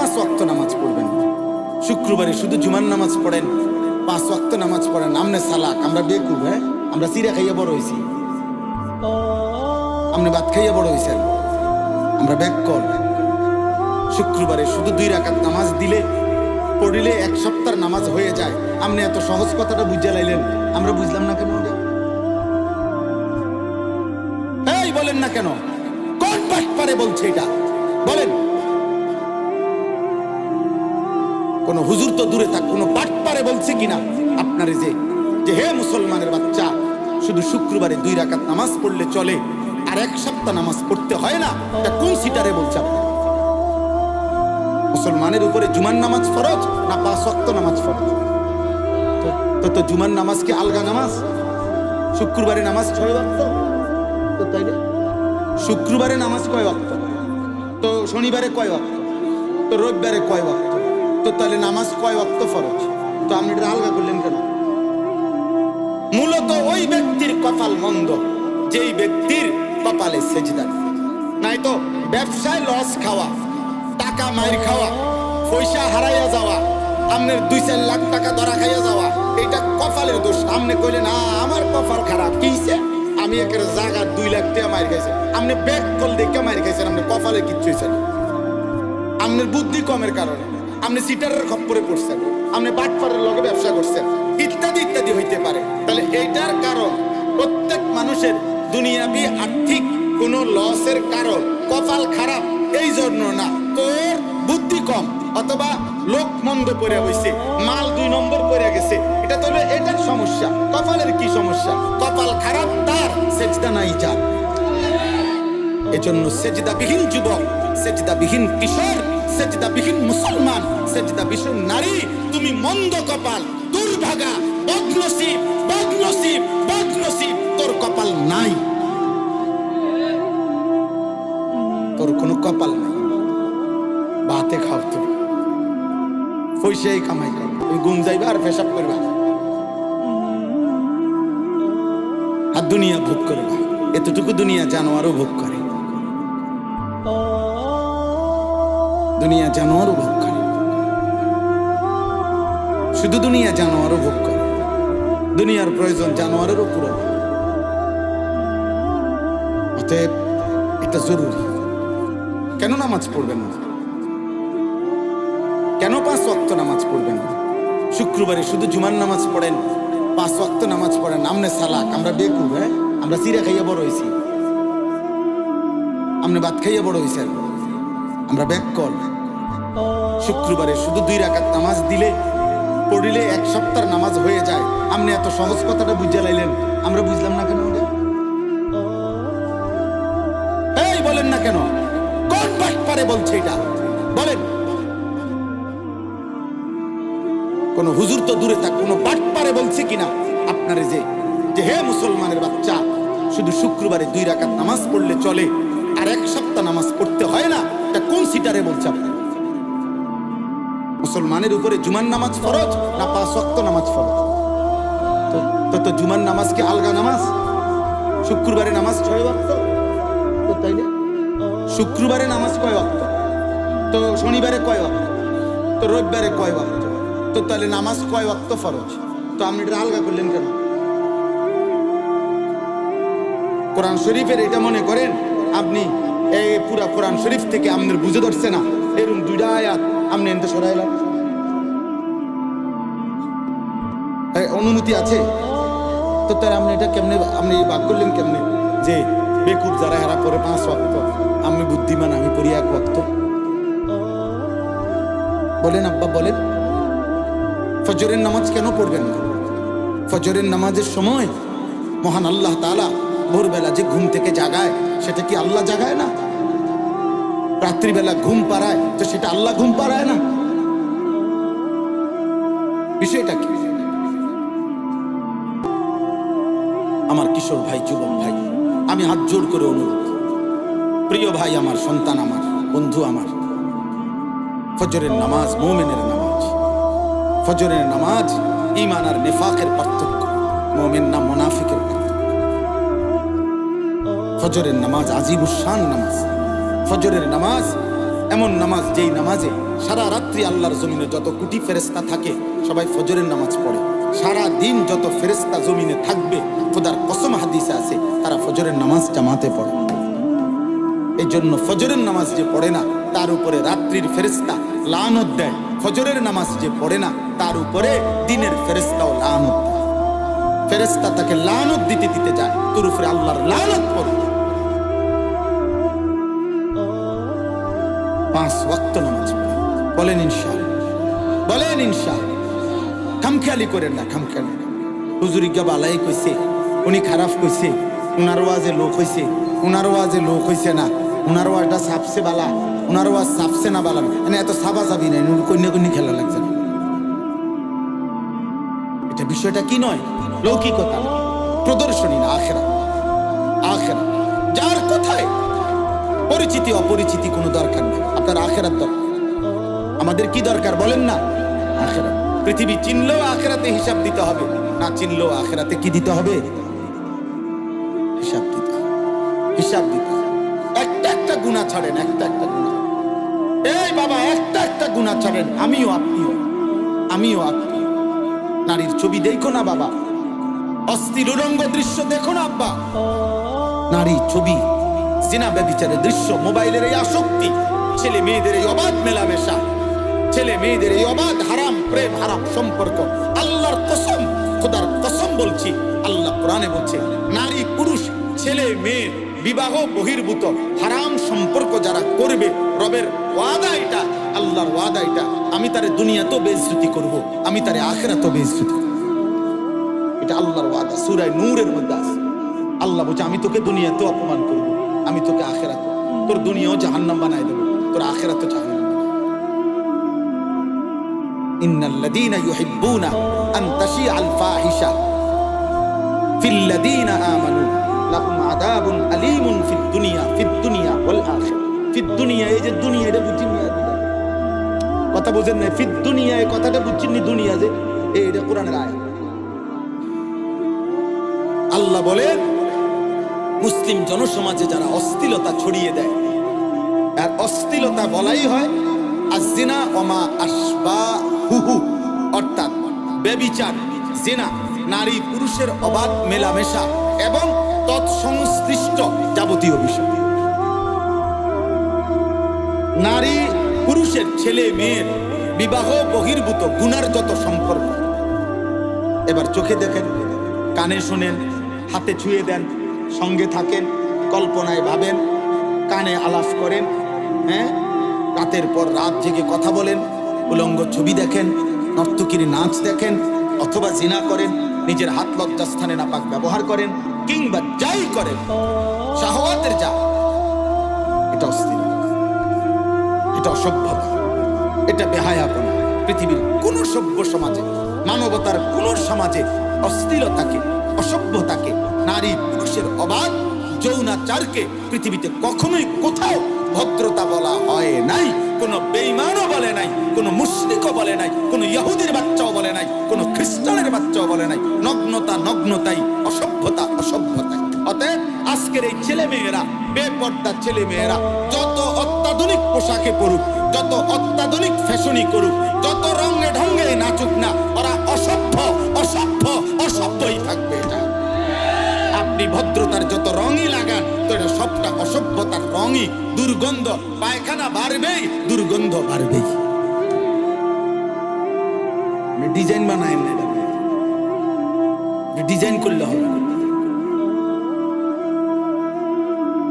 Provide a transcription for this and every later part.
5 ওয়াক্ত নামাজ পড়বেন? শুক্রবারে শুধু জুমার নামাজ পড়েন, 5 ওয়াক্ত নামাজ পড়েন। আমনে সালাক, আমরা বেকুব, হ্যাঁ? আমরা চিরা খাইয়া বড় হয়েছি, আপনি ভাত খাইয়া বড় হয়েছেন, আমরা ব্যাক কল। শুক্রবারে শুধু 2 রাকাত নামাজ দিলে পড়িলে 1 সপ্তাহ নামাজ হয়ে যায়। আপনি এত সহজ কথাটা বুঝে লাইলেন, আমরা বুঝলাম না কেন? এই বলেন না কেন? কোন বাটপারে বলছে এটা বলেন? কোন হুজুর তো দূরে থাক, কোন বাটপারে বলছে কিনা আপনারে যে হে মুসলমানের বাচ্চা, শুধু শুক্রবারে 2 রাকাত নামাজ পড়লে চলে, আর 1 সপ্তাহ নামাজ পড়তে হয় না? এটা কোন সিটারে বলছে আপনি? মুসলমানের উপরে জুমার নামাজ ফরজ না 5 ওয়াক্ত নামাজ ফরজ? তো জুমার নামাজ কি আলগা নামাজ? শুক্রবারে নামাজ 6 ওয়াক্ত, তো তাইলে শুক্রবারে নামাজ কয় ওয়াক্ত? তো শনিবারে কয় ওয়াক্ত? তো রবিবারে কয় ওয়াক্ত? তো তাহলে নামাজ কয় ওয়াক্ত ফরজ? তো আপনি এটা আলগা করলেন কেন? মূলত ওই ব্যক্তির কপাল মন্দ যেই ব্যক্তির কপালে সেজদা নাই। তো ব্যবসায় লস খাওয়া, টাকা মাইর খাওয়া, পয়সা হারাইয়া যাওয়া, আপনার 2-4 লাখ টাকা ধরা খাইয়া যাওয়া, এটা কপালের দোষ। আপনি কইলেন আমার কপাল খারাপ, কি হইছে? আমি একের জায়গা 2 লাখ টাকা মাইর খাইছে। আপনি ব্যাক কল দেখে মাইর খাইছেন, আপনি কপালে কিচ্ছু হইছে না। আপনার বুদ্ধি কমের কারণে আপনি সিটারের খপ্পরে পড়ছেন, আপনি বাটপারের লগে ব্যবসা করছেন, ইত্যাদি ইত্যাদি হইতে পারে। তাহলে এইটার কারণ প্রত্যেক মানুষের দুনিয়াবি আর্থিক কোন লসের কারণ কপাল খারাপ এই জন্য না, তোর বুদ্ধি কম অথবা লোক মন্দ পড়ে হইছে, মাল 2 নম্বর পড়ে গেছে, এটা তবে এটার সমস্যা। কপালের কি সমস্যা? কপাল খারাপ তার, সেজদা নাই যার। এজন্য সেজদাবিহীন যুবক, সেজদাবিহীন কিশোর, সেজদাবিহীন মুসলমান, সেজদাবিহীন নারী, তুমি মন্দ কপাল, দুর্ভাগা, বদনসিব, বদনসিব, বদনসিব। তোর কপাল নাই, তোর কোনো কপাল নাই। ভাতে খাও, তুমি পয়সাই কামাই করো, তুমি ঘুম যাইবা আর পেশাব করবা আর দুনিয়া ভোগ করবা। এতটুকু দুনিয়া জানোয়ারও ভোগ করে, দুনিয়া জানোয়ারও ভোগ করে, শুধু দুনিয়া জানোয়ারও ভোগ করে। দুনিয়ার প্রয়োজন জানোয়ারেরও পুরো। অতএব এটা জরুরি। কেন নামাজ পড়বেন না? কেন 5 ওয়াক্ত নামাজ পড়বেন না? শুক্রবারে শুধু জুমার নামাজ পড়েন, 5 ওয়াক্ত নামাজ পড়েন। আমনে সালাক, আমরা বেকুব, হ্যাঁ? আমরা চিরা খাইয়া বড় হয়েছি, আপনি ভাত খাইয়া বড় হয়েছেন, আমরা ব্যাক কল। শুক্রবারে শুধু 2 রাকাত নামাজ দিলে পড়িলে 1 সপ্তাহ নামাজ হয়ে যায়। আপনি এত সহজ কথাটা বুঝে লাইলেন, আমরা বুঝলাম না কেন? এই বলেন না কেন? কোন বাটপারে বলছে এটা বলেন? কোন হুজুর তো দূরে থাক, কোন বাটপারে বলছে কিনা আপনারে যে হে মুসলমানের বাচ্চা, শুধু শুক্রবারে 2 রাকাত নামাজ পড়লে চলে, আর 1 সপ্তাহ নামাজ পড়তে হয় না? এটা কোন সিটারে বলছে আপনি? মুসলমানের উপরে জুমার নামাজ ফরজ না 5 ওয়াক্ত নামাজ ফরজ? তো জুমার নামাজ কি আলগা নামাজ? শুক্রবারে নামাজ 6 ওয়াক্ত, তো তাইলে শুক্রবারে নামাজ কয় ওয়াক্ত? তো শনিবারে কয় ওয়াক্ত? তো রবিবারে কয় ওয়াক্ত? তো তাহলে নামাজ কয় ওয়াক্ত ফরজ? তো আপনি এটা আলগা করলেন কেন? কোরআন শরীফের এটা মনে করেন আপনি এই পুরা কোরআন শরীফ থেকে আপনার বুঝে ধরছে না, এরকম 2টা আয়াত আপনি এনতে সরাইলাম। অনুমতি আছে? তো তার আপনি এটা কেমনে, আপনি ভাগ করলেন কেমনে যে বেকুব যারা হারা পরে 5 ওয়াক্ত, আমি বুদ্ধিমান আমি পড়ি 1 ওয়াক্ত? বলেন আব্বা, বলেন। ফজরের নামাজ কেন পড়বেন না? ফজরের নামাজের সময় মহান আল্লাহ তাআলা ভোরবেলা যে ঘুম থেকে জাগায়, সেটা কি আল্লাহ জাগায় না? রাত্রিবেলা ঘুম পাড়ায়, তো সেটা আল্লাহ ঘুম পাড়ায় না? বিষয়টা কি? আমার কিশোর ভাই, যুবক ভাই, আমি হাত জোর করে অনুরোধ, প্রিয় ভাই আমার, সন্তান আমার, বন্ধু আমার, ফজরের নামাজ মুমিনের নামাজ। ফজরের নামাজ ঈমান আর নিফাকের পার্থক্য, মুমিন না মুনাফিকের পার্থক্য। ফজরের নামাজ আজিমুশ শান নামাজ। ফজরের নামাজ এমন নামাজ যেই নামাজে সারা রাত্রি আল্লাহর জমিনে যত কোটি ফেরেশতা থাকে সবাই ফজরের নামাজ পড়ে। সারা দিন যত ফেরেশতা জমিনে থাকবে খোদার কসম হাদিসে আছে তারা ফজরের নামাজ জামাতে পড়ে। এই জন্য ফজরের নামাজ যে পড়ে না তার উপরে রাত্রির ফেরেশতা লানত দেয়, ফজরের নামাজ যে পড়ে না তার উপরে দিনের ফেরেশতাও লানত দেয়। ফেরেশতা তাকে লানত দিতে দিতে যায়, তোর উপরে আল্লাহর লানত পড়ে। 5 ওয়াক্ত নামাজ পড়ে। বলেন ইনশাআল্লাহ, বলেন ইনশাআল্লাহ। খামখেয়ালি করেন না, খামখেয়ালি। হুজুরি কে বালাই কইছে, উনি খারাপ কইছে, উনার ওয়াজে লোক হইছে, উনার ওয়াজে লোক হইছে না, উনার ওয়াজটা সাফসে বালা, উনার ওয়াজ সাফসে না বালা, মানে এত সাবা যাবি নাই, কন্যা কন্যা খেলা লাগছে না। এটা বিষয়টা কি নয়, লৌকিকতা, প্রদর্শনী না, আখেরাত। আখেরাত যার কোথায় পরিচিতি অপরিচিতি কোনো দরকার নেই, আপনার আখেরাত দরকার। আমাদের কি দরকার বলেন না? আখেরাত। পৃথিবী চিনলেও আখেরাতে হিসাব দিতে হবে, না চিনলেও আখেরাতে কি দিতে হবে? হিসাব দিতে হবে, হিসাব দিতে হবে। একটা একটা গুনাহ ছাড়েন, একটা একটা গুনাহ। এই বাবা একটা একটা গুনাহ ছাড়েন, আমিও আপনিও, আমিও আপনি। নারীর ছবি দেখো না বাবা, অস্থির উলঙ্গ দৃশ্য দেখো না আব্বা, নারী ছবি, জিনা ব্যভিচারের দৃশ্য, মোবাইলের এই আসক্তি, ছেলে মেয়েদের এই অবাধ মেলামেশা, ছেলে মেয়েদের এই অবাধ হারাম প্রেম, হারাম সম্পর্ক। আল্লাহর কসম, খোদার কসম বলছি, আল্লাহ কোরআনে বলছে নারী পুরুষ ছেলে মেয়ে বিবাহ বহির্ভূত হারাম সম্পর্ক যারা করবে, রবের ওয়াদা এটা, আল্লাহর ওয়াদা এটা, আমি তারে দুনিয়াতেও বেইজ্জতি করব, আমি তারে আখিরাতেও বেইজ্জতি করব। এটা আল্লাহর ওয়াদা, সূরা নূরের মধ্যে আছে। আল্লাহ বলছে আমি তোকে দুনিয়াতেও অপমান করব, আমি তোকে আখিরাতে, তোর দুনিয়াও জাহান্নাম বানায় দেব, তোর আখিরাতও জাহান্নাম। ইন্নাল্লাযীনা ইউহিব্বুনা আন তাশিআল ফাহিশা ফিল্লাযীনা আমানু লাহুম আযাবুন আলীমুন ফিদ দুনিয়া ওয়াল আখিরাহ। ফিদ দুনিয়া, এই যে দুনিয়া, এটা বুঝিনি, কথা বুঝেন না? ফিদ দুনিয়া এই কথাটা বুঝিনি, দুনিয়া যে এটা কোরআনের আয়াত। আল্লাহ বলেন মুসলিম জনসমাজে যারা অশ্লীলতা ছড়িয়ে দেয়, আর অশ্লীলতা বলাই হয় আযিনা ওমা আশবাহুহু, অর্থাৎ ব্যভিচার, জিনা, নারী পুরুষের অবাধ মেলামেশা এবং তৎসংশ্লিষ্ট যাবতীয় বিষয়। নারী পুরুষের, ছেলে মেয়ের বিবাহ বহির্ভূত গুনার যত সম্পর্ক, এবার চোখে দেখেন, কানে শোনেন, হাতে ছুঁয়ে দেন, সঙ্গে থাকেন, কল্পনায় ভাবেন, কানে আলাপ করেন, হ্যাঁ, রাতের পর রাত জেগে কথা বলেন, উলঙ্গ ছবি দেখেন, নর্তকীর নাচ দেখেন, অথবা জিনা করেন, নিজের হাত লজ্জাস্থানে নাপাক ব্যবহার করেন, কিংবা যাই করেন, শাহওয়াতের যা, এটা অস্থির, এটা অসভ্যতা, এটা বেহায়াপনা। পৃথিবীর কোন সভ্য সমাজে, মানবতার কোন সমাজে অশ্লীলতাকে, অসভ্যতাকে, নারী পুরুষের অবাধ যৌনাচারকে পৃথিবীতে কখনোই কোথাও ভদ্রতা বলা হয় নাই। কোন বেঈমানও বলে নাই, কোন মুশরিকও বলে নাই, কোন ইহুদির বাচ্চাও বলে নাই, কোন খ্রিস্টানের বাচ্চাও বলে নাই। নগ্নতা নগ্নতাই, অসভ্যতা অসভ্যতাই। অতএব আজকের এই ছেলে মেয়েরা, বেপর্দা ছেলে মেয়েরা যত অত্যাধুনিক পোশাকে পড়ুক, যত অত্যাধুনিক ফ্যাশনই করুক, যত রঙে ঢঙ্গে নাচুক না, ওরা অসভ্য অসভ্য অসভ্যই থাকবে। এটা আপনি ভদ্রতার যত রঙই লাগান, তো এটা সবটা অসভ্যতার রঙই। দুর্গন্ধ, পায়খানা বাড়বেই, দুর্গন্ধ বাড়বেই। ডিজাইন বানায় না, ডিজাইন করলে হবে।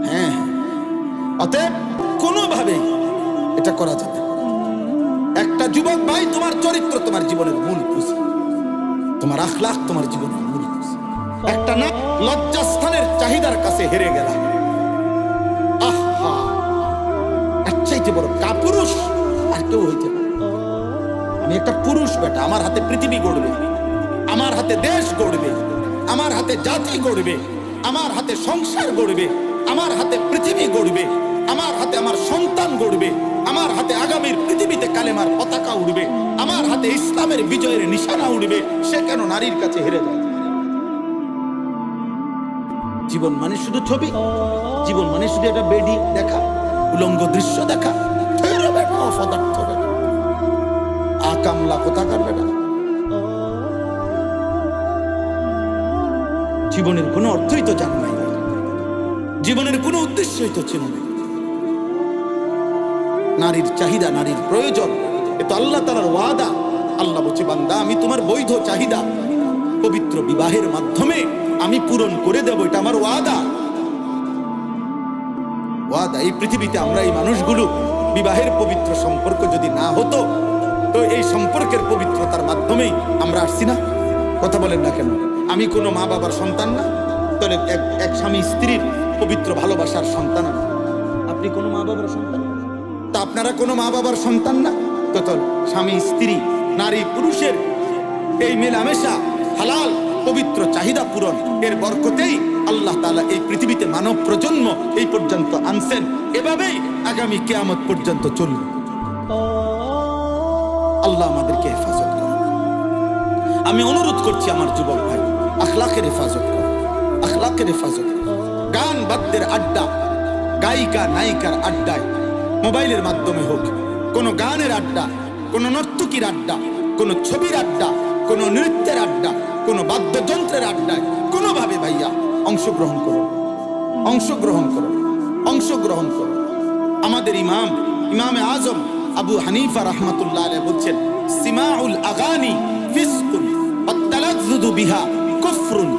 হ্যাঁ, অতএব কোনোভাবেই এটা করা যাবে। একটা যুবক ভাই, তোমার চরিত্র তোমার জীবনের মূল পুঁজি, তোমার আখলাক তোমার জীবনের মূল পুঁজি। একটা না লজ্জাস্থানের চাহিদার কাছে হেরে গেল, আহা, এর চাইতে বড় কাপুরুষ আর কেউ হইতে পারে। আমি একটা পুরুষ বেটা, আমার হাতে পৃথিবী গড়বে, আমার হাতে দেশ গড়বে, আমার হাতে জাতি গড়বে, আমার হাতে সংসার গড়বে, আমার হাতে পৃথিবী গড়বে, আমার হাতে আমার সন্তান গড়বে, আমার হাতে আগামীর পৃথিবীতে কালেমার পতাকা উড়বে, আমার হাতে ইসলামের বিজয়ের নিশানা উড়বে। সে কেন নারীর কাছে হেরে যায়? জীবন মানে শুধু ছবি, জীবন মানে শুধু একটা বেডি দেখা, উলঙ্গ দৃশ্য দেখা। অপদার্থ বেটা, আকামলা কোথাকার বেটা। জীবনের কোনো অর্থই তো জান নাই, জীবনের কোনো উদ্দেশ্যই তো চেন নাই। নারীর চাহিদা, নারীর প্রয়োজন, এ তো আল্লাহ তাআলার ওয়াদা। আল্লাহ বলছে, বান্দা আমি তোমার বৈধ চাহিদা পবিত্র বিবাহের মাধ্যমে আমি পূরণ করে দেব, এটা আমার ওয়াদা। ওয়াদা। এই পৃথিবীতে আমরা এই মানুষগুলো বিবাহের পবিত্র সম্পর্ক যদি না হতো, তো এই সম্পর্কের পবিত্রতার মাধ্যমেই আমরা আসছি না। কথা বলেন না কেন? আমি কোনো মা বাবার সন্তান না, তাহলে এক স্বামী স্ত্রীর পবিত্র ভালোবাসার সন্তান আমি। আপনি কোনো মা বাবার সন্তান, তা আপনারা কোনো মা বাবার সন্তান না, তো স্বামী স্ত্রী, নারী পুরুষের এই মেলামেশা, হালাল পবিত্র চাহিদা পূরণ, এর বরকতেই আল্লাহ তাআলা এই পৃথিবীতে মানব প্রজন্ম এই পর্যন্ত আনছেন। এভাবেই আগামী কিয়ামত পর্যন্ত চলবে। আল্লাহ আমাদেরকে হেফাজত করে। আমি অনুরোধ করছি আমার যুবক ভাই, আখলাকের হেফাজত কর, আখলাকের হেফাজত কর। গান বাদ্যের আড্ডা, গায়িকা নায়িকার আড্ডায়, মোবাইলের মাধ্যমে হোক, কোনো গানের আড্ডা, কোনো নর্তকীর আড্ডা, কোনো ছবির আড্ডা, কোনো নৃত্যের আড্ডা, কোনো বাদ্যযন্ত্রের আড্ডায় কোনোভাবে ভাইয়া অংশগ্রহণ করো, অংশগ্রহণ করো, অংশগ্রহণ করো। আমাদের ইমামে আজম আবু হানিফা রাহমাতুল্লাহ আলাইহি বলছেন, সিমাউল আগানি ফিসকুন ওয়াত তালাজ্জুযু বিহা কুফরুন